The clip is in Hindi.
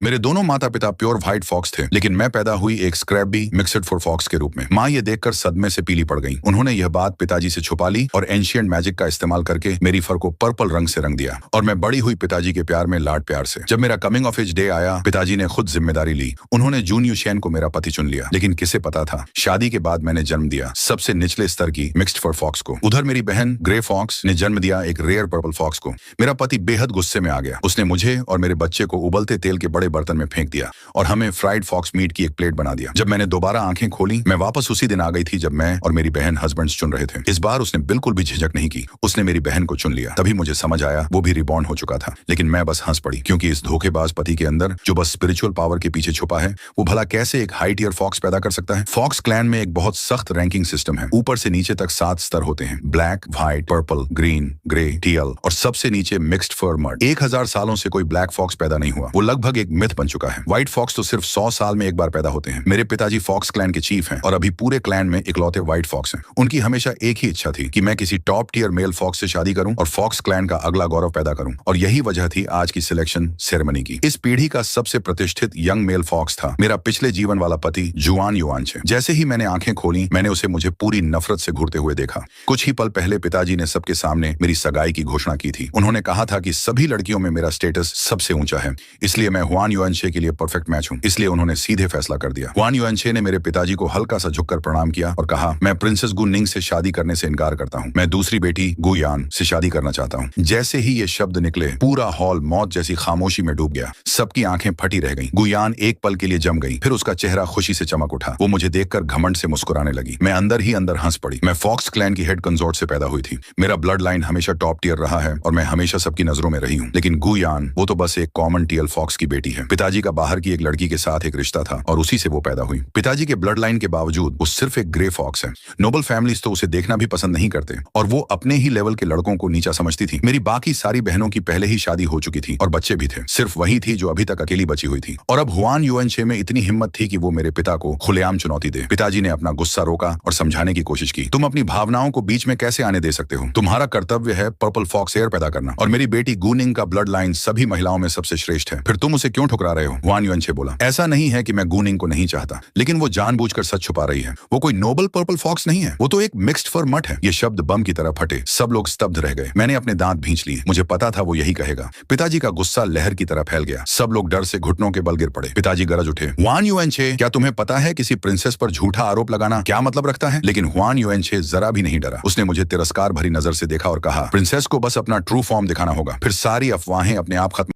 मेरे दोनों माता पिता प्योर व्हाइट फॉक्स थे, लेकिन मैं पैदा हुई एक स्क्रैबी मिक्सड फॉर फॉक्स के रूप में। माँ ये देखकर सदमे से पीली पड़ गई। उन्होंने यह बात पिताजी से छुपा ली और एंशिएंट मैजिक का इस्तेमाल करके मेरी फर को पर्पल रंग से रंग दिया और मैं बड़ी हुई पिताजी के प्यार में लाड प्यार से। जब मेरा कमिंग ऑफ एज डे आया, पिताजी ने खुद जिम्मेदारी ली। उन्होंने जून यूशेन को मेरा पति चुन लिया, लेकिन किसे पता था शादी के बाद मैंने जन्म दिया सबसे निचले स्तर की मिक्स्ड फर फॉक्स को। उधर मेरी बहन ग्रे फॉक्स ने जन्म दिया एक रेयर पर्पल फॉक्स को। मेरा पति बेहद गुस्से में आ गया। उसने मुझे और मेरे बच्चे को उबलते तेल के बड़े बर्तन में फेंक दिया और हमें फ्राइड फॉक्स मीट की एक प्लेट बना दिया। जब मैंने दोबारा आंखें खोली, मैं वापस उसी दिन आ गई थी जब मैं और मेरी बहन हस्बैंड्स चुन रहे थे। इस बार उसने बिल्कुल भी झिझक नहीं की, उसने मेरी बहन को चुन लिया। तभी मुझे समझ आया वो भी रिबॉर्न हो चुका था, लेकिन मैं बस हंस पड़ी, क्योंकि इस धोखेबाज पति के अंदर जो बस स्पिरिचुअल पावर के पीछे छुपा है, वो भला कैसे एक हाई टियर फॉक्स पैदा कर सकता है। फॉक्स क्लैन में एक बहुत सख्त रैंकिंग सिस्टम है। ऊपर से नीचे तक 7 स्तर होते हैं, black, white, purple, green, grey, teal और सबसे नीचे मिक्स्ड फर मर्ड। 1000 सालों से कोई ब्लैक फॉक्स पैदा नहीं हुआ। वो लगभग एक मिथ बन चुका है। व्हाइट फॉक्स तो सिर्फ 100 साल में एक बार पैदा होते हैं। मेरे पिताजी फॉक्स क्लैन के चीफ हैं और अभी पूरे क्लैन में इकलौते व्हाइट फॉक्स हैं। उनकी हमेशा एक ही इच्छा थी कि मैं किसी टॉप टियर मेल फॉक्स से शादी करूं और फॉक्स क्लैन का अगला गौरव पैदा करूं, और यही वजह थी आज की सिलेक्शन सेरेमनी की। इस पीढ़ी का सबसे प्रतिष्ठित यंग मेल फॉक्स था मेरा पिछले जीवन वाला पति जुआन युआनचे। जैसे ही मैंने आंखें खोली, मैंने उसे मुझे पूरी नफरत से घूरते हुए देखा। कुछ ही पल पहले पिताजी ने सबके सामने मेरी सगाई की घोषणा की थी। उन्होंने कहा था कि सभी लड़कियों में मेरा स्टेटस सबसे ऊंचा है, इसलिए मैं हुआन युआनचे के लिए परफेक्ट मैच हूं। इसलिए उन्होंने सीधे फैसला कर दिया। हुआन युआनचे ने मेरे पिताजी को हल्का सा झुककर प्रणाम किया और कहा, मैं प्रिंसेस गु निंग से शादी करने से इनकार करता हूं। मैं दूसरी बेटी गु यान से शादी करना चाहता हूं। जैसे ही ये शब्द निकले, पूरा हॉल मौत जैसी खामोशी में डूब गया। सबकी आंखें फटी रह गईं। गु यान एक पल के लिए जम गई, फिर उसका चेहरा खुशी से चमक उठा। वो मुझे देखकर घमंड से मुस्कुराने लगी। मैं अंदर ही अंदर हंस पड़ी। मैं फॉक्स क्लैन की हेड कंसोर्ट से पैदा हुई थी। मेरा ब्लड लाइन हमेशा टॉप टियर रहा है और मैं हमेशा सबकी नजरों में रही हूँ। लेकिन गु यान, वो तो बस एक कॉमन टियल फॉक्स की बेटी है। पिताजी का बाहर की एक लड़की के साथ एक रिश्ता था और उसी से वो पैदा हुई। पिताजी के ब्लड लाइन के बावजूद वो सिर्फ एक ग्रे फॉक्स है। नोबल फैमिलीज तो उसे देखना भी पसंद नहीं करते और वो अपने ही लेवल के लड़कों को नीचा समझती थी। मेरी बाकी सारी बहनों की पहले ही शादी हो चुकी थी और बच्चे भी थे। सिर्फ वही थी जो अभी तक अकेली बची हुई थी। और अब हुआन युआनचे में इतनी हिम्मत थी कि वो मेरे पिता को खुलेआम चुनौती दे। पिताजी ने अपना गुस्सा रोका और समझाने की कोशिश की। तुम अपनी भावनाओं को बीच में कैसे आने दे सकते हो? तुम्हारा कर्तव्य है पर्पल फॉक्स हेयर पैदा करना, और मेरी बेटी गु निंग का ब्लड लाइन सभी महिलाओं में सबसे श्रेष्ठ है। फिर तुम उसे क्यों ठुकरा रहे हो? हुआन युआनचे बोला। ऐसा नहीं है कि मैं गु निंग को नहीं चाहता, लेकिन वो जानबूझकर सच छुपा रही है। वो कोई नोबल पर्पल फॉक्स नहीं है, वो तो एक मिक्स्ड फर मट है। ये शब्द बम की तरह फटे। सब लोग स्तब्ध रह गए। मैंने अपने दांत भींच लिए। मुझे पता था वो यही कहेगा। पिताजी का गुस्सा लहर की तरह फैल गया। सब लोग डर से घुटनों के बल गिर पड़े। पिताजी गरज उठे, हुआन युआनचे, क्या तुम्हें पता है किसी प्रिंसेस पर झूठा आरोप लगाना क्या मतलब रखता है? लेकिन हुआन युआनचे जरा भी नहीं डरा। उसने मुझे तिरस्कार भरी नजर से देखा और कहा, प्रिंसेस को बस अपना ट्रू फॉर्म दिखाना होगा, फिर सारी अफवाहें अपने आप खत्म